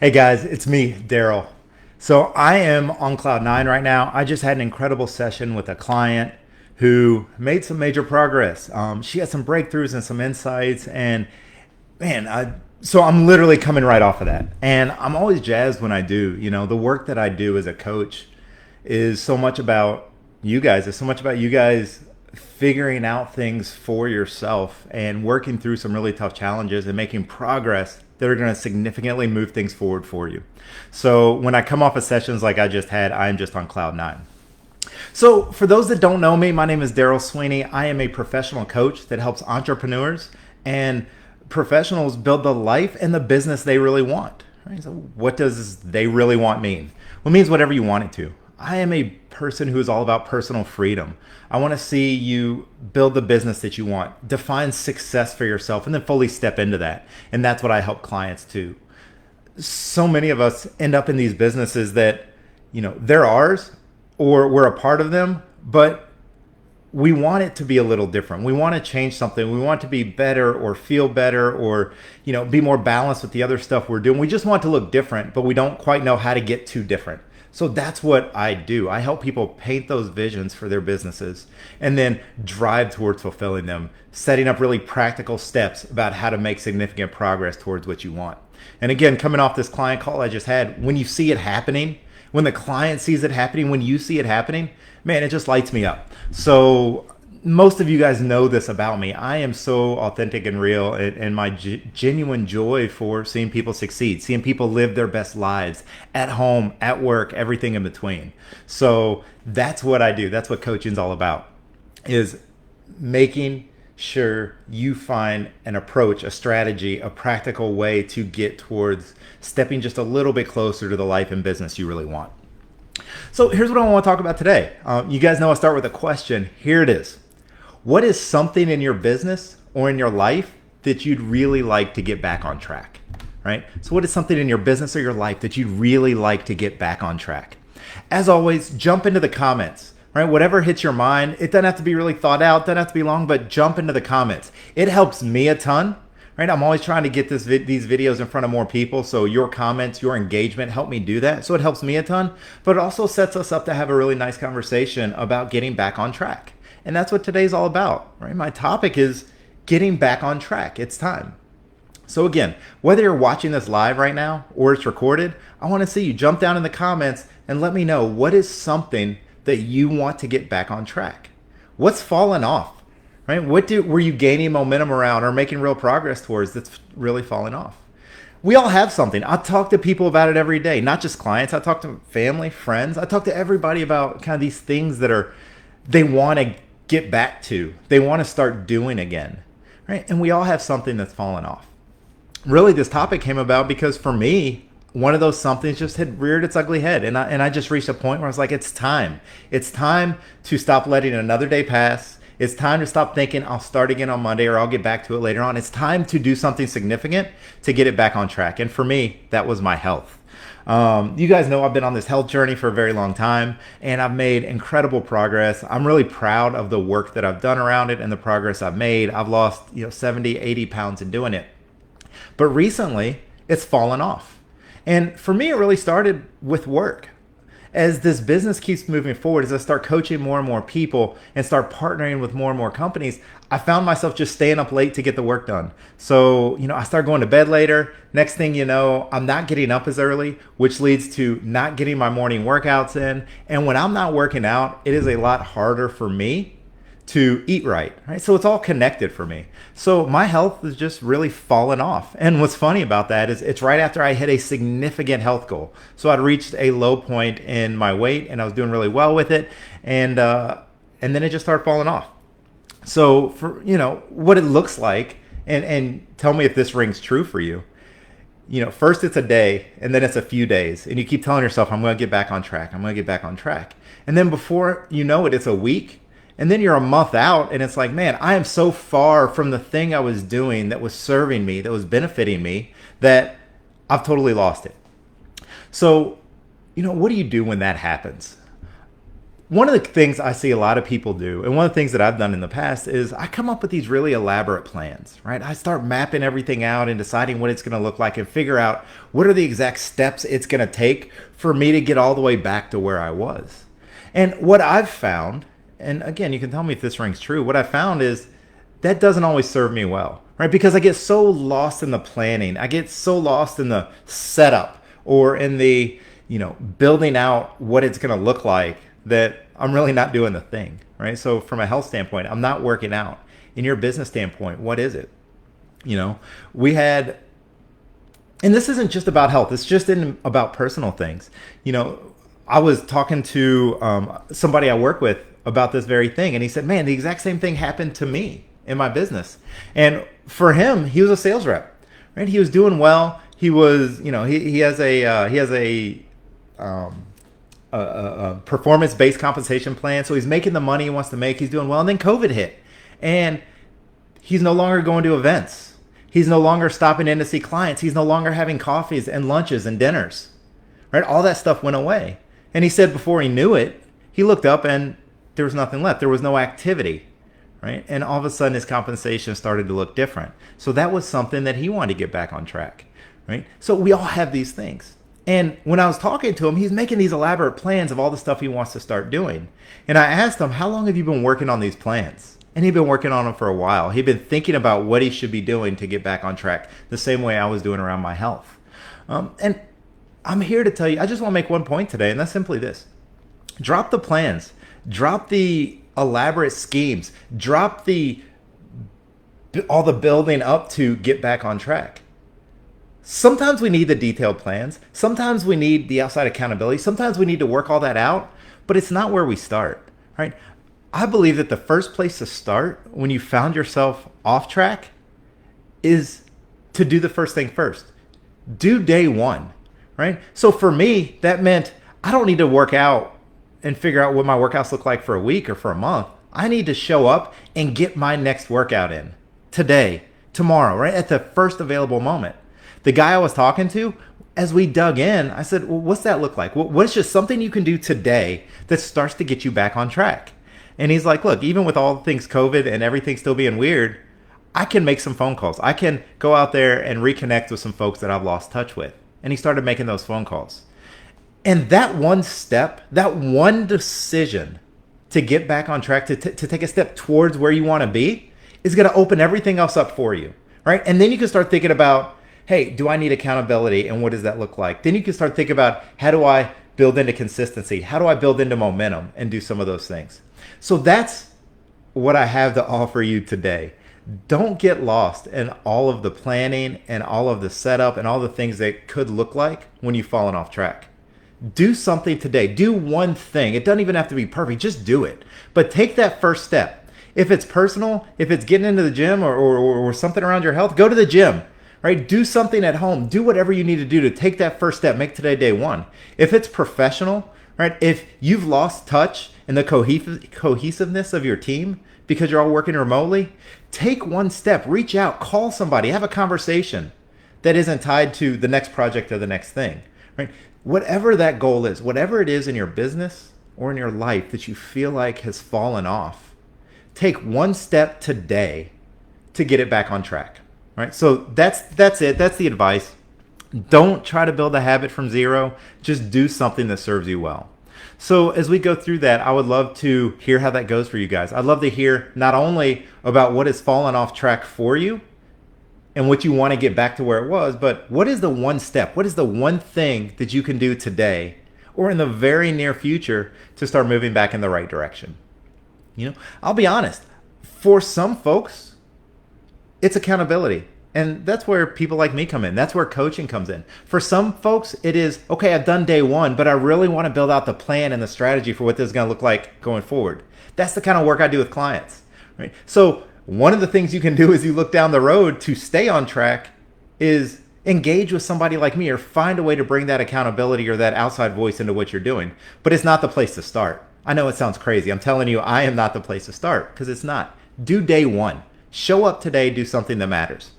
Hey guys, it's me, Darryl. So I am on cloud nine right now. I just had an incredible session with a client who made some major progress. She had some breakthroughs and some insights, and so I'm literally coming right off of that. And I'm always jazzed when I do. The work that I do as a coach is so much about you guys. It's so much about you guys figuring out things for yourself and working through some really tough challenges and making progress that are going to significantly move things forward for you. So when I come off of sessions like I just had, I'm just on cloud nine. So for those that don't know me, my name is Darryl Sweeney. I am a professional coach that helps entrepreneurs and professionals build the life and the business they really want. Right? So what does they really want mean? Well, it means whatever you want it to. I am a person who is all about personal freedom. I want to see you build the business that you want, define success for yourself, and then fully step into that. And that's what I help clients do. So many of us end up in these businesses that, they're ours or we're a part of them, but we want it to be a little different. We want to change something. We want to be better or feel better or, be more balanced with the other stuff we're doing. We just want to look different, but we don't quite know how to get too different. So that's what I do. I help people paint those visions for their businesses and then drive towards fulfilling them, setting up really practical steps about how to make significant progress towards what you want. And again, coming off this client call I just had, when you see it happening, when the client sees it happening, when you see it happening, man, it just lights me up. So most of you guys know this about me. I am so authentic and real, and my genuine joy for seeing people succeed, seeing people live their best lives at home, at work, everything in between. So that's what I do. That's what coaching's all about, is making sure you find an approach, a strategy, a practical way to get towards stepping just a little bit closer to the life and business you really want. So here's what I want to talk about today. You guys know I start with a question. Here it is. What is something in your business or in your life that you'd really like to get back on track, right? So what is something in your business or your life that you'd really like to get back on track? As always, jump into the comments, right? Whatever hits your mind. It doesn't have to be really thought out, doesn't have to be long, but jump into the comments. It helps me a ton, right? I'm always trying to get these videos in front of more people. So your comments, your engagement help me do that. So it helps me a ton, but it also sets us up to have a really nice conversation about getting back on track. And that's what today's all about, right? My topic is getting back on track. It's time. So again, whether you're watching this live right now or it's recorded, I want to see you jump down in the comments and let me know what is something that you want to get back on track. What's fallen off, right? Were you gaining momentum around or making real progress towards that's really falling off? We all have something. I talk to people about it every day, not just clients. I talk to family, friends. I talk to everybody about kind of these things that they want to get back to, they want to start doing again, right? And we all have something that's fallen off. Really, this topic came about because for me, one of those somethings just had reared its ugly head, and I just reached a point where I was like, it's time. It's time to stop letting another day pass. It's time to stop thinking I'll start again on Monday or I'll get back to it later on. It's time to do something significant to get it back on track. And for me, that was my health. You guys know I've been on this health journey for a very long time, and I've made incredible progress. I'm really proud of the work that I've done around it and the progress I've made. I've lost 70, 80 pounds in doing it. But recently, it's fallen off. And for me, it really started with work. As this business keeps moving forward, as I start coaching more and more people and start partnering with more and more companies, I found myself just staying up late to get the work done. So, I start going to bed later. Next thing you know, I'm not getting up as early, which leads to not getting my morning workouts in. And when I'm not working out, it is a lot harder for me to eat right? So it's all connected for me. So my health is just really fallen off. And what's funny about that is it's right after I hit a significant health goal. So I'd reached a low point in my weight and I was doing really well with it. And then it just started falling off. So for, what it looks like, and tell me if this rings true for you. First it's a day and then it's a few days and you keep telling yourself, I'm going to get back on track. I'm going to get back on track. And then before you know it, it's a week. And then you're a month out and it's like, man, I am so far from the thing I was doing that was serving me, that was benefiting me, that I've totally lost it. So, what do you do when that happens? one of the things I see a lot of people do, and one of the things that I've done in the past, is I come up with these really elaborate plans, right? I start mapping everything out and deciding what it's going to look like and figure out what are the exact steps it's going to take for me to get all the way back to where I was. And what I've found, and again, you can tell me if this rings true, what I found is that doesn't always serve me well, right? Because I get so lost in the planning. I get so lost in the setup or in the, building out what it's going to look like that I'm really not doing the thing, right? So from a health standpoint, I'm not working out. In your business standpoint, what is it? We had, and this isn't just about health. It's just about personal things. I was talking to somebody I work with about this very thing, and he said, man, the exact same thing happened to me in my business. And for him, he was a sales rep, right? He was doing well. He was, he has a performance-based compensation plan. So he's making the money he wants to make. He's doing well. And then COVID hit. And he's no longer going to events. He's no longer stopping in to see clients. He's no longer having coffees and lunches and dinners. Right? All that stuff went away. And he said before he knew it, he looked up and there was nothing left. There was no activity. Right? And all of a sudden his compensation started to look different. So that was something that he wanted to get back on track. Right? So we all have these things. And when I was talking to him, he's making these elaborate plans of all the stuff he wants to start doing. And I asked him, how long have you been working on these plans? And he'd been working on them for a while. He'd been thinking about what he should be doing to get back on track, the same way I was doing around my health. And I'm here to tell you, I just want to make one point today, and that's simply this. Drop the plans. Drop the elaborate schemes. Drop all the building up to get back on track. Sometimes we need the detailed plans. Sometimes we need the outside accountability. Sometimes we need to work all that out, but it's not where we start, right? I believe that the first place to start when you found yourself off track is to do the first thing first. Do day one, right? So for me, that meant I don't need to work out and figure out what my workouts look like for a week or for a month. I need to show up and get my next workout in today, tomorrow, right? At the first available moment. The guy I was talking to, as we dug in, I said, well, what's that look like? What's just something you can do today that starts to get you back on track? And he's like, look, even with all things COVID and everything still being weird, I can make some phone calls. I can go out there and reconnect with some folks that I've lost touch with. And he started making those phone calls. And that one step, that one decision to get back on track, to take a step towards where you want to be, is going to open everything else up for you, right? And then you can start thinking about, hey, do I need accountability and what does that look like? Then you can start thinking about, how do I build into consistency? How do I build into momentum and do some of those things? So that's what I have to offer you today. Don't get lost in all of the planning and all of the setup and all the things that could look like when you've fallen off track. Do something today. Do one thing. It doesn't even have to be perfect. Just do it. But take that first step. If it's personal, if it's getting into the gym or something around your health, go to the gym. Right? Do something at home. Do whatever you need to do to take that first step. Make today day one. If it's professional, right? If you've lost touch in the cohesiveness of your team because you're all working remotely, take one step. Reach out. Call somebody. Have a conversation that isn't tied to the next project or the next thing. Right? Whatever that goal is, whatever it is in your business or in your life that you feel like has fallen off, take one step today to get it back on track. Right? So that's it. That's the advice. Don't try to build a habit from zero. Just do something that serves you well. So as we go through that, I would love to hear how that goes for you guys. I'd love to hear not only about what has fallen off track for you and what you want to get back to where it was, but what is the one step? What is the one thing that you can do today or in the very near future to start moving back in the right direction? I'll be honest. For some folks, it's accountability. And that's where people like me come in. That's where coaching comes in. For some folks, it is, okay, I've done day one, but I really want to build out the plan and the strategy for what this is going to look like going forward. That's the kind of work I do with clients. Right? So one of the things you can do as you look down the road to stay on track is engage with somebody like me or find a way to bring that accountability or that outside voice into what you're doing. But it's not the place to start. I know it sounds crazy. I'm telling you, I am not the place to start because it's not. Do day one. Show up today, do something that matters.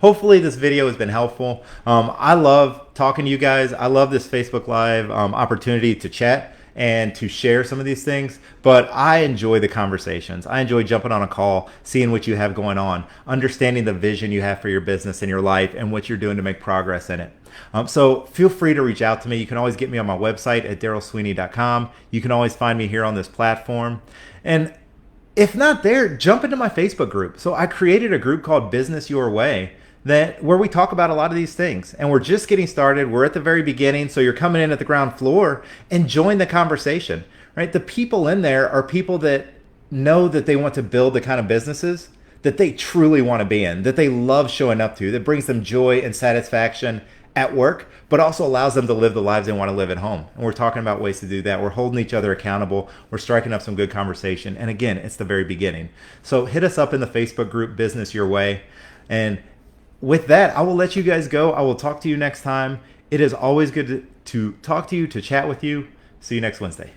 Hopefully this video has been helpful. I love talking to you guys. I love this Facebook Live opportunity to chat and to share some of these things, but I enjoy the conversations. I enjoy jumping on a call, seeing what you have going on, understanding the vision you have for your business and your life and what you're doing to make progress in it. So feel free to reach out to me. You can always get me on my website at darrylsweeney.com. You can always find me here on this platform. And if not there, jump into my Facebook group. So I created a group called Business Your Way where we talk about a lot of these things. And we're just getting started. We're at the very beginning. So you're coming in at the ground floor and join the conversation, right? The people in there are people that know that they want to build the kind of businesses that they truly want to be in, that they love showing up to, that brings them joy and satisfaction at work, but also allows them to live the lives they want to live at home. And we're talking about ways to do that. We're holding each other accountable. We're striking up some good conversation. And again, it's the very beginning. So hit us up in the Facebook group, Business Your Way. And with that, I will let you guys go. I will talk to you next time. It is always good to talk to you, to chat with you. See you next Wednesday.